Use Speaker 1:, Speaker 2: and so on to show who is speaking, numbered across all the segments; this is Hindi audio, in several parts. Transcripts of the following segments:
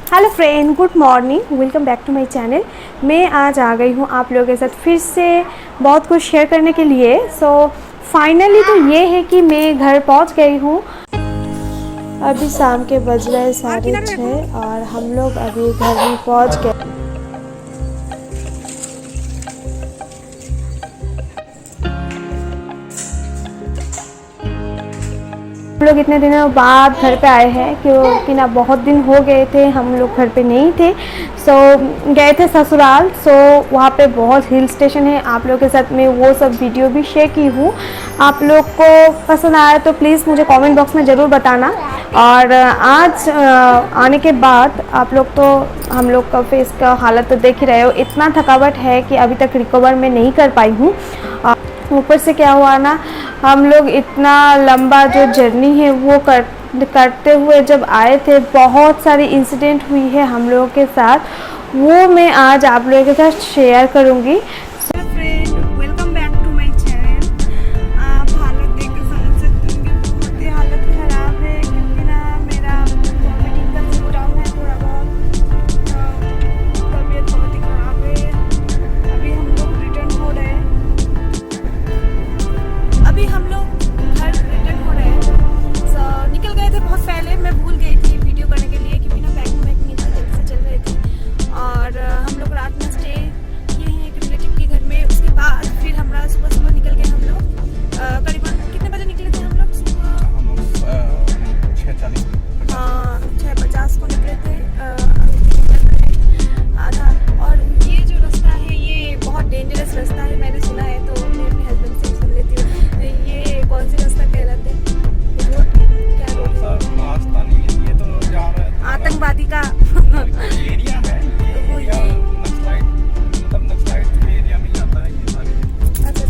Speaker 1: Hello friend, good morning, welcome back to my channel. मैं आज आ गई हूँ आप लोगों के साथ फिर से बहुत कुछ शेयर करने के लिए। फाइनली तो ये है कि मैं घर पहुँच गई हूँ। अभी शाम के बज रहे 6:30 और हम लोग अभी घर में पहुँच गए। हम लोग इतने दिनों बाद घर पे आए हैं क्योंकि ना बहुत दिन हो गए थे हम लोग घर पे नहीं थे। गए थे ससुराल। वहाँ पे बहुत हिल स्टेशन है, आप लोगों के साथ में वो सब वीडियो भी शेयर की हूँ। आप लोग को पसंद आया तो प्लीज़ मुझे कमेंट बॉक्स में ज़रूर बताना। और आज आने के बाद आप लोग तो हम लोग का फेस का हालत तो देख ही रहे हो, इतना थकावट है कि अभी तक रिकवर मैं नहीं कर पाई हूँ। ऊपर से क्या हुआ ना, हम लोग इतना लंबा जो जर्नी है वो करते हुए जब आए थे, बहुत सारी इंसिडेंट हुई है हम लोगों के साथ, वो मैं आज आप लोगों के साथ शेयर करूँगी। Friend, welcome back to my channel. आप हालत देख के समझ सकते होंगे, बहुत ही हालत ख़राब है क्योंकि ना मेरा वॉमिटिंग का सिम्टम है, थोड़ा बहुत तबीयत बहुत ही ख़राब है। अभी हम लोग रिटर्न हो रहे हैं, निकल गए थे बहुत पहले। मैं भूल गई थी वीडियो करने के लिए क्योंकि ना पैकिंग नहीं था, जल्दी से चल रही थी। और हम लोग रात में स्टे किए हैं एक रिलेटिव के घर में। उसके बाद फिर हमारा सुबह निकल गए हम लोग। करीबन कितने बजे निकले थे हम लोग? सुबह 6:50 को निकले थे। आधा। और ये जो रास्ता है ये बहुत डेंजरस रास्ता है, मैंने सुना है, तो मैं अपने हस्बैंड से सुन लेती हूँ ये कौन सी रास्ता कहलाते हैं। आतंकवादी का एरिया है, नक्सलाइट एरिया में जाता है ये सारे। अच्छा।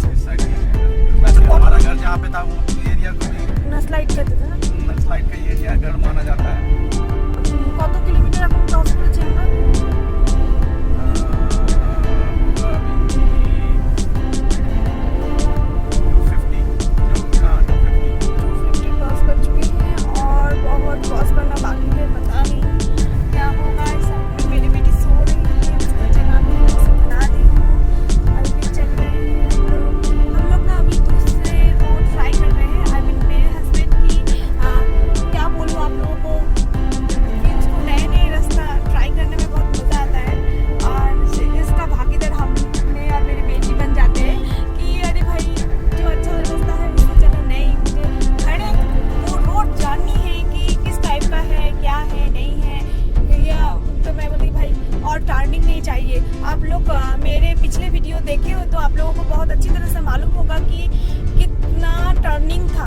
Speaker 1: वैसे हमारा घर जहाँ पे था वो एरिया को नक्सलाइट कहते थे ना, नक्सलाइट का एरिया घर माना जाता है। कत किलोमीटर अपन क्रॉस करेছেন আমরা? 250 क्रॉस कर चुके हैं और बहुत क्रॉस करना बाकी है। पता नहीं क्या होगा। मेरी बेटी सो रही है, उसको जगाने बना दी हूँ। अभी चल रहे हैं हम लोग ना, अभी दूसरे रोड ट्राई कर रहे हैं। आई मीन मेरे हस्बैंड की क्या बोलूँ आप लोगों को कि उसको नए रास्ता ट्राई करने में बहुत मज़ा आता है। और इसका भागीदार हम मैं और मेरी बेटी बन जाते हैं कि अरे भाई जो अच्छा रास्ता है उसको चलो। नहीं, मुझे खड़े वो रोड जाननी है कि किस टाइप का है, क्या है, नहीं है, या तो मैं बोली भाई। और टर्निंग नहीं चाहिए। आप लोग मेरे पिछले वीडियो देखे हो तो आप लोगों को बहुत अच्छी तरह से मालूम होगा कि कितना टर्निंग था।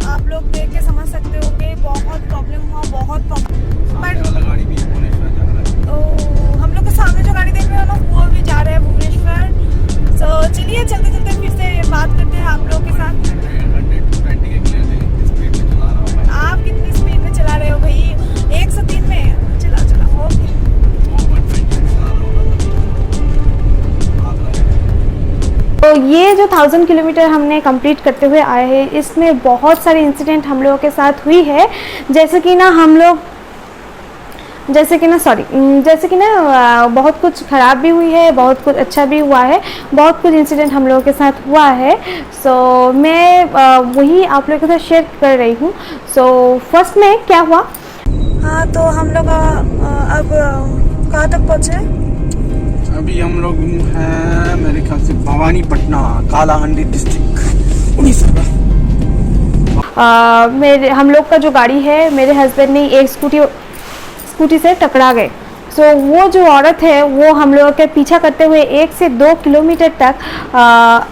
Speaker 1: आप लोग देख के समझ सकते हो कि बहुत प्रॉब्लम हुआ, बहुत प्रॉब्लम। बट गाड़ी भी भुवनेश्वर जा रहा है, तो हम लोग के सामने जो गाड़ी देख रहे हो ना वो भी जा रहे हैं भुवनेश्वर। चलिए चलते चलते फिर से बात करते हैं आप लोगों के साथ। आप कितनी स्पीड में चला रहे हो भाई? 103 में चला ओके। तो ये जो 1000 किलोमीटर हमने कंप्लीट करते हुए आए हैं, इसमें बहुत सारे इंसिडेंट हम लोगों के साथ हुई है। जैसे कि ना बहुत कुछ ख़राब भी हुई है, बहुत कुछ अच्छा भी हुआ है, बहुत कुछ इंसिडेंट हम लोगों के साथ हुआ है। मैं वही आप लोगों के साथ शेयर कर रही हूँ। फर्स्ट में क्या हुआ, हाँ, तो हम लोग अब कहाँ तक पहुँचे?
Speaker 2: अभी हम लोग हैं मेरे ख्याल से भवानीपटना, कालाहांडी डिस्ट्रिक्ट, उड़ीसा का।
Speaker 1: हम लोग का जो गाड़ी है, मेरे हस्बैंड ने एक स्कूटी से टकरा गए। वो जो औरत है वो हम लोगों के पीछा करते हुए 1 से 2 किलोमीटर तक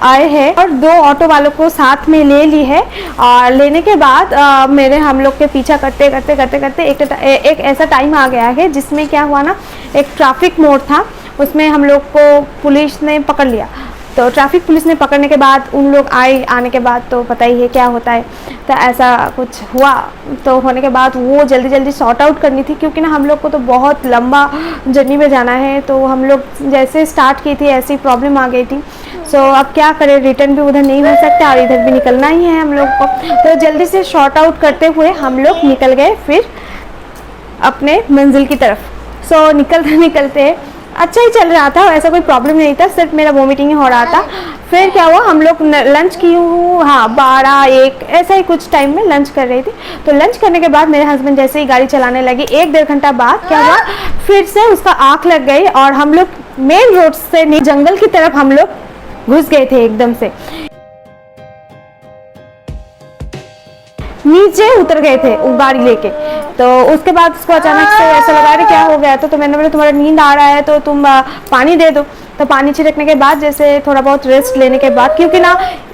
Speaker 1: आए हैं और 2 ऑटो वालों को साथ में ले ली है। और लेने के बाद हम लोग के पीछा करते करते एक ऐसा टाइम आ गया है जिसमें क्या हुआ ना, एक ट्रैफिक मोड़ था, उसमें हम लोग को पुलिस ने पकड़ लिया। तो ट्रैफिक पुलिस ने पकड़ने के बाद उन लोग आने के बाद तो पता ही है क्या होता है। तो ऐसा कुछ हुआ, तो होने के बाद वो जल्दी सॉर्ट आउट करनी थी क्योंकि ना हम लोग को तो बहुत लंबा जर्नी में जाना है। तो हम लोग जैसे स्टार्ट की थी ऐसी प्रॉब्लम आ गई थी। अब क्या करें, रिटर्न भी उधर नहीं हो सकता और इधर भी निकलना ही है हम लोग को। तो जल्दी से शॉर्ट आउट करते हुए हम लोग निकल गए फिर अपने मंजिल की तरफ।
Speaker 3: सो निकलते निकलते अच्छा ही चल रहा था, ऐसा कोई प्रॉब्लम नहीं था, सिर्फ मेरा वोमिटिंग ही हो रहा था। फिर क्या हुआ, हम लोग लंच की हूँ, हाँ 12-1 ऐसा ही कुछ टाइम में लंच कर रही थी। तो लंच करने के बाद मेरे हस्बैंड जैसे ही गाड़ी चलाने लगे, 1-1.5 घंटा बाद क्या हुआ, फिर से उसका आँख लग गई और हम लोग मेन रोड से जंगल की तरफ हम लोग घुस गए थे एकदम से, नीचे उतर गए थे वो गाड़ी लेके। तो उसके बाद उसको अचानक से ऐसा लगा कि क्या हो गया, तो मैंने बोला तुम्हारा नींद आ रहा है तो तुम पानी दे दो। तो पानी छिड़कने के बाद जैसे थोड़ा बहुत रेस्ट लेने के बाद, क्योंकि ना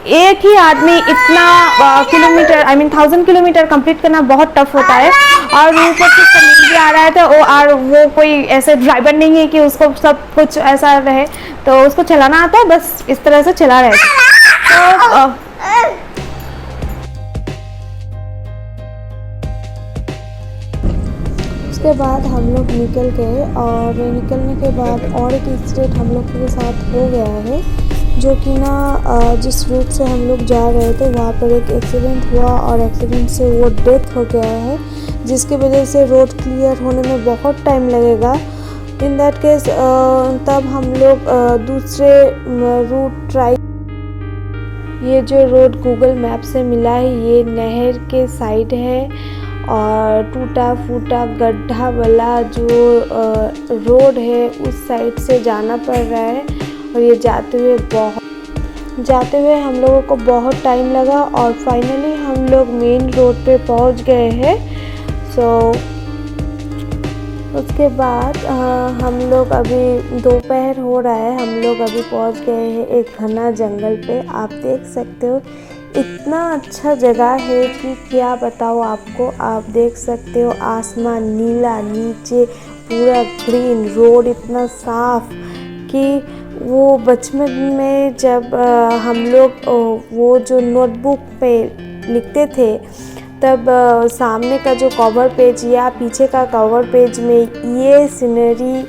Speaker 3: एक ही आदमी इतना किलोमीटर 1000 किलोमीटर कंप्लीट करना बहुत टफ होता है, और ऊपर से उसका नींद भी आ रहा है, तो और वो कोई ऐसे ड्राइवर नहीं है कि उसको सब कुछ ऐसा रहे, तो उसको चलाना आता है, बस इस तरह से चला रहे थे। तो उसके बाद हम लोग निकल गए, और निकलने के बाद और एक इंसिडेंट हम लोग के साथ हो गया है, जो कि ना जिस रूट से हम लोग जा रहे थे वहाँ पर एक एक्सीडेंट हुआ, और एक्सीडेंट से वो डेथ हो गया है, जिसकी वजह से रोड क्लियर होने में बहुत टाइम लगेगा। इन दैट केस तब हम लोग दूसरे रूट ट्राई, ये जो रोड गूगल मैप से मिला है ये नहर के साइड है, और टूटा फूटा गड्ढा वाला जो रोड है उस साइड से जाना पड़ रहा है, और ये जाते हुए हम लोगों को बहुत टाइम लगा, और फाइनली हम लोग मेन रोड पे पहुंच गए हैं। सो उसके बाद हम लोग अभी दोपहर हो रहा है, हम लोग अभी पहुंच गए हैं एक घना जंगल पे। आप देख सकते हो इतना अच्छा जगह है कि क्या बताओ आपको। आप देख सकते हो आसमान नीला, नीचे पूरा ग्रीन, रोड इतना साफ कि वो बचपन में जब हम लोग वो जो नोटबुक पे लिखते थे तब सामने का जो कवर पेज या पीछे का कवर पेज में ये सीनरी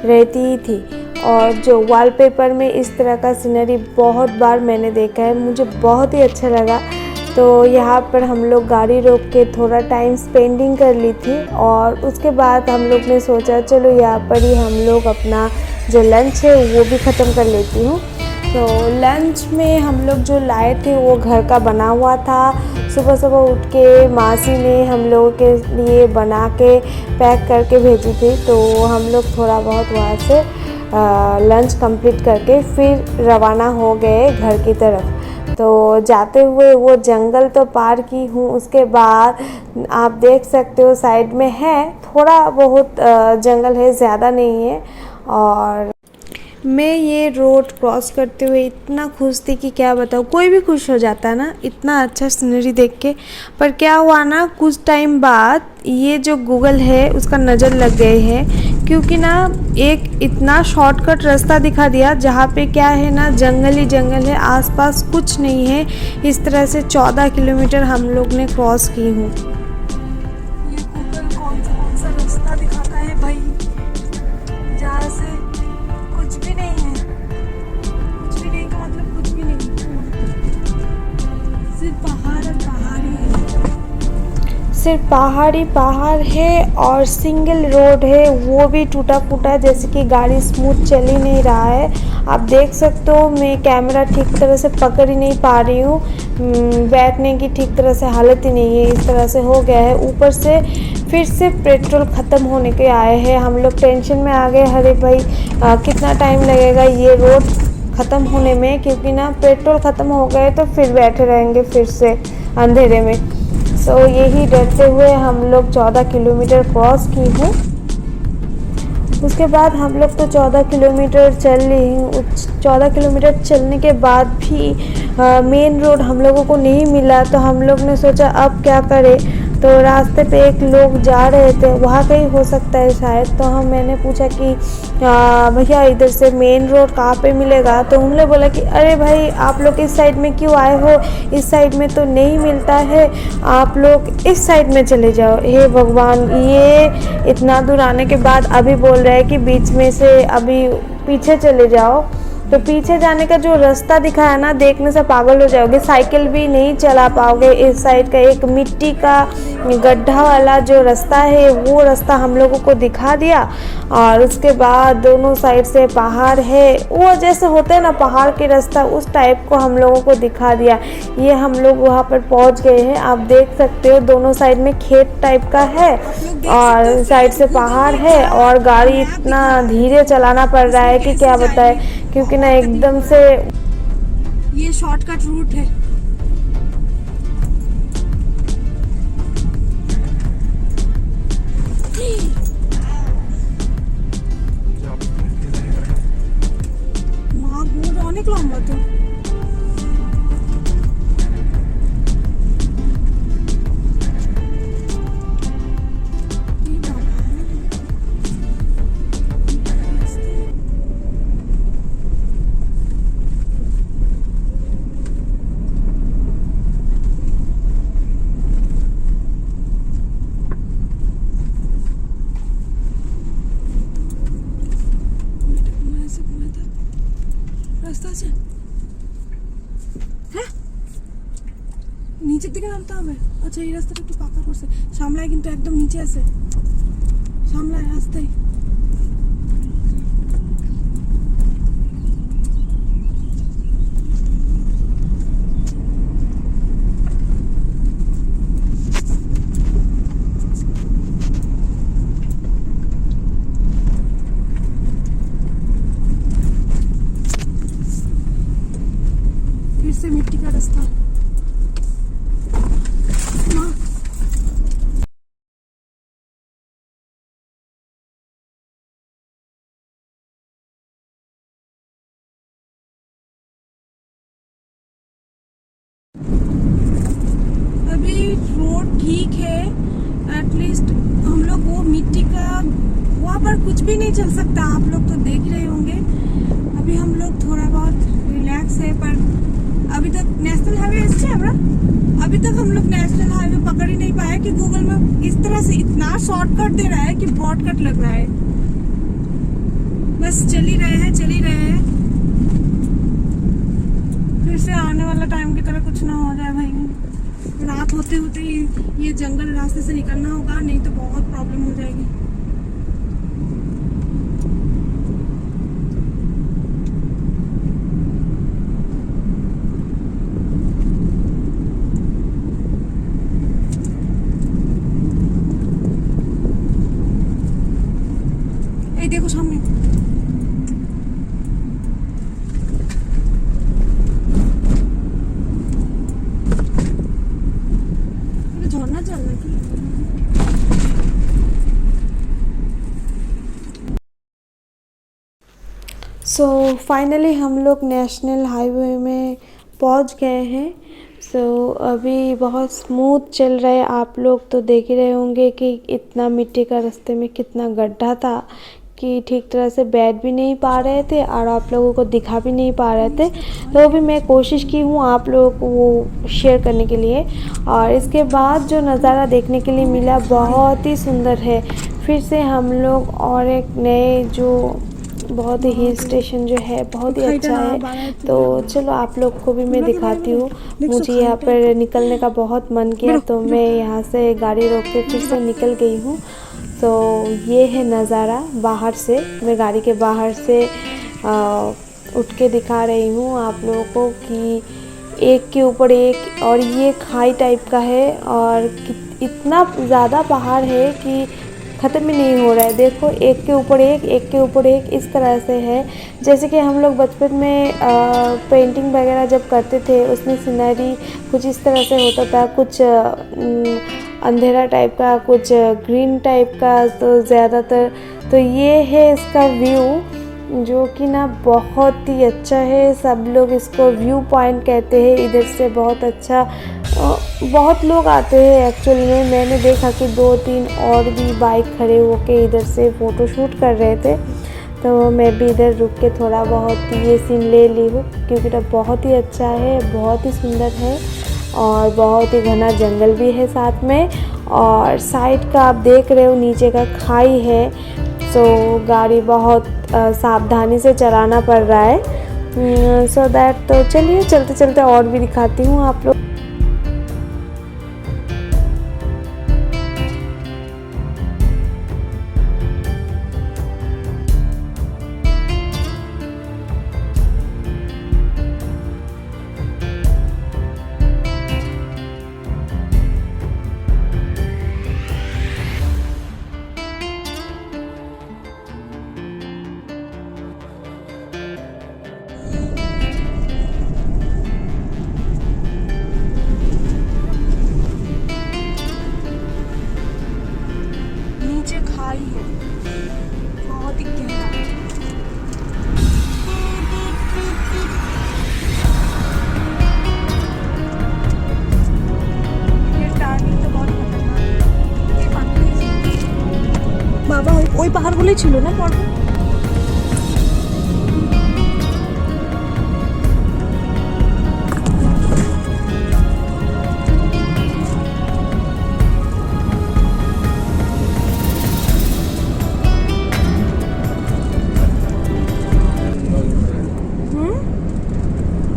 Speaker 3: रहती थी, और जो वॉलपेपर में इस तरह का सीनरी बहुत बार मैंने देखा है, मुझे बहुत ही अच्छा लगा। तो यहाँ पर हम लोग गाड़ी रोक के थोड़ा टाइम स्पेंडिंग कर ली थी, और उसके बाद हम लोग ने सोचा चलो यहाँ पर ही हम लोग अपना जो लंच है वो भी ख़त्म कर लेती हूँ। तो लंच में हम लोग जो लाए थे वो घर का बना हुआ था। सुबह सुबह उठ के मासी ने हम लोगों के लिए बना के पैक करके भेजी थी, तो हम लोग थोड़ा बहुत वहाँ से लंच कंप्लीट करके फिर रवाना हो गए घर की तरफ। तो जाते हुए वो जंगल तो पार की हूँ, उसके बाद आप देख सकते हो साइड में है थोड़ा बहुत जंगल है, ज़्यादा नहीं है। और मैं ये रोड क्रॉस करते हुए इतना खुश थी कि क्या बताऊँ, कोई भी खुश हो जाता है ना इतना अच्छा सीनरी देख के। पर क्या हुआ ना, कुछ टाइम बाद ये जो गूगल है उसका नज़र लग गए है, क्योंकि ना एक इतना शॉर्टकट रास्ता दिखा दिया जहाँ पे क्या है ना जंगल ही जंगल है, आसपास कुछ नहीं है। इस तरह से 14 किलोमीटर हम लोग ने क्रॉस की हूँ।
Speaker 1: ये गूगल कौन सा रास्ता दिखाता है भाई, जहाँ से कुछ भी नहीं है, कुछ भी नहीं का मतलब कुछ भी नहीं, सिर्फ पहाड़ और पहाड़ ही है,
Speaker 3: सिर्फ पहाड़ी पहाड़ है, और सिंगल रोड है, वो भी टूटा फूटा, जैसे कि गाड़ी स्मूथ चल ही नहीं रहा है। आप देख सकते हो मैं कैमरा ठीक तरह से पकड़ ही नहीं पा रही हूँ, बैठने की ठीक तरह से हालत ही नहीं है, इस तरह से हो गया है। ऊपर से फिर से पेट्रोल ख़त्म होने के आए हैं, हम लोग टेंशन में आ गए, अरे भाई कितना टाइम लगेगा ये रोड ख़त्म होने में, क्योंकि ना पेट्रोल ख़त्म हो गए तो फिर बैठे रहेंगे फिर से अंधेरे में। सो यही डरते हुए हम लोग 14 किलोमीटर क्रॉस की हूँ। उसके बाद हम लोग तो 14 किलोमीटर चल रही हूँ। 14 किलोमीटर चलने के बाद भी मेन रोड हम लोगों को नहीं मिला, तो हम लोग ने सोचा अब क्या करें। तो रास्ते पे एक लोग जा रहे थे, वहाँ का ही हो सकता है शायद, तो मैंने पूछा कि भैया इधर से मेन रोड कहाँ पे मिलेगा। तो उन्होंने बोला कि अरे भाई आप लोग इस साइड में क्यों आए हो, इस साइड में तो नहीं मिलता है, आप लोग इस साइड में चले जाओ। हे भगवान, ये इतना दूर आने के बाद अभी बोल रहे हैं कि बीच में से अभी पीछे चले जाओ। तो पीछे जाने का जो रास्ता दिखा है ना, देखने से पागल हो जाओगे, साइकिल भी नहीं चला पाओगे। इस साइड का एक मिट्टी का गड्ढा वाला जो रास्ता है वो रास्ता हम लोगों को दिखा दिया, और उसके बाद दोनों साइड से पहाड़ है, वो जैसे होते हैं ना पहाड़ के रास्ता, उस टाइप को हम लोगों को दिखा दिया। ये हम लोग वहाँ पर पहुँच गए हैं। आप देख सकते हो दोनों साइड में खेत टाइप का है और साइड से पहाड़ है, और गाड़ी इतना धीरे चलाना पड़ रहा है कि क्या बताए, क्योंकि ना एकदम से
Speaker 1: ये शॉर्टकट रूट है। অনেক লম্বা তো। রাস্তা আছে, হ্যাঁ নিচের দিকে নামতে হবে। আচ্ছা এই রাস্তাটা একটু পাকা করছে, সামলায় কিন্তু একদম নিচে আছে, সামলায় রাস্তায়। फिर से मिट्टी का रास्ता। माँ अभी रोड ठीक है, एटलीस्ट हम लोग वो मिट्टी का वहाँ पर कुछ भी नहीं चल सकता, आप लोग तो देख रहे होंगे। अभी हम लोग थोड़ा बहुत रिलैक्स है, पर अभी तक नेशनल हाईवे एसছে আমরা, अभी तक हम लोग नेशनल हाईवे पकड़ ही नहीं पाए कि गूगल में इस तरह से इतना शॉर्टकट दे रहा है कि ब्रॉडकट लग रहा है। बस चल ही रहे हैं, चल ही रहे हैं। फिर से आने वाला टाइम की तरह कुछ ना हो जाए भाई, रात होते होते ही ये जंगल रास्ते से निकलना होगा, नहीं तो बहुत प्रॉब्लम हो जाएगी। এই দেখো সামনে, ঝর্ণা জল নাকি?
Speaker 3: सो फाइनली हम लोग नेशनल हाईवे में पहुंच गए हैं। सो अभी बहुत स्मूथ चल रहा है। आप लोग तो देख ही रहे होंगे कि इतना मिट्टी का रास्ते में कितना गड्ढा था कि ठीक तरह से बैठ भी नहीं पा रहे थे और आप लोगों को दिखा भी नहीं पा रहे थे। तो भी मैं कोशिश की हूँ आप लोगों को वो शेयर करने के लिए। और इसके बाद जो नज़ारा देखने के लिए मिला बहुत ही सुंदर है। फिर से हम लोग और एक नए जो बहुत ही हिल स्टेशन जो है बहुत ही अच्छा है। तो चलो आप लोग को भी मैं दिखाती हूँ। मुझे यहाँ पर निकलने का बहुत मन किया तो मैं यहाँ से गाड़ी रोक के फिर से निकल गई हूँ। तो ये है नज़ारा बाहर से, मैं गाड़ी के बाहर से उठ के दिखा रही हूँ आप लोगों को कि एक के ऊपर एक, और ये खाई टाइप का है और इतना ज़्यादा पहाड़ है कि ख़त्म ही नहीं हो रहा है। देखो एक के ऊपर एक, एक के ऊपर एक, इस तरह से है। जैसे कि हम लोग बचपन में पेंटिंग वगैरह जब करते थे उसमें सीनरी कुछ इस तरह से होता था, कुछ अंधेरा टाइप का, कुछ ग्रीन टाइप का, तो ज़्यादातर तो ये है इसका व्यू जो कि ना बहुत ही अच्छा है। सब लोग इसको व्यू पॉइंट कहते हैं। इधर से बहुत अच्छा, बहुत लोग आते हैं एक्चुअली में। मैंने देखा कि 2-3 और भी बाइक खड़े होके इधर से फ़ोटो शूट कर रहे थे, तो मैं भी इधर रुक के थोड़ा बहुत ये सीन ले ली हूँ क्योंकि तो बहुत ही अच्छा है, बहुत ही सुंदर है और बहुत ही घना जंगल भी है साथ में। और साइड का आप देख रहे हो नीचे का खाई है, तो गाड़ी बहुत सावधानी से चलाना पड़ रहा है। सो दैट तो चलिए चलते चलते और भी दिखाती हूँ आप लोग।
Speaker 1: नीचे खाई है, बहुत ही गहरा। ये টার্নিং তো बहुत खतरनाक। এই পাহাড়ে বাবা ওই পাহাড়গুলোই ছিল না পর্ব।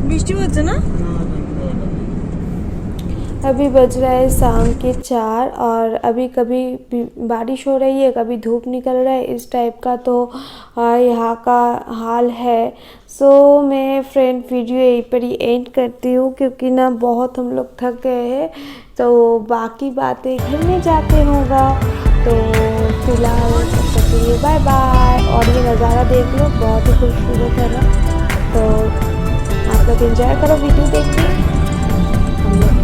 Speaker 1: বৃষ্টি হচ্ছে না?
Speaker 3: अभी बज रहा है शाम के 4 और अभी कभी बारिश हो रही है, कभी धूप निकल रहा है, इस टाइप का तो यहाँ का हाल है। सो मैं फ्रेंड वीडियो यहीं पर ही एंड करती हूँ क्योंकि ना बहुत हम लोग थक गए हैं, तो बाकी बातें घर में जाके होगा। तो फिलहाल तब तक के लिए बाय बाय। और ये नज़ारा देख लो, बहुत ही खूबसूरत है ना। तो आप लोग एंजॉय करो वीडियो देख के। हम लोग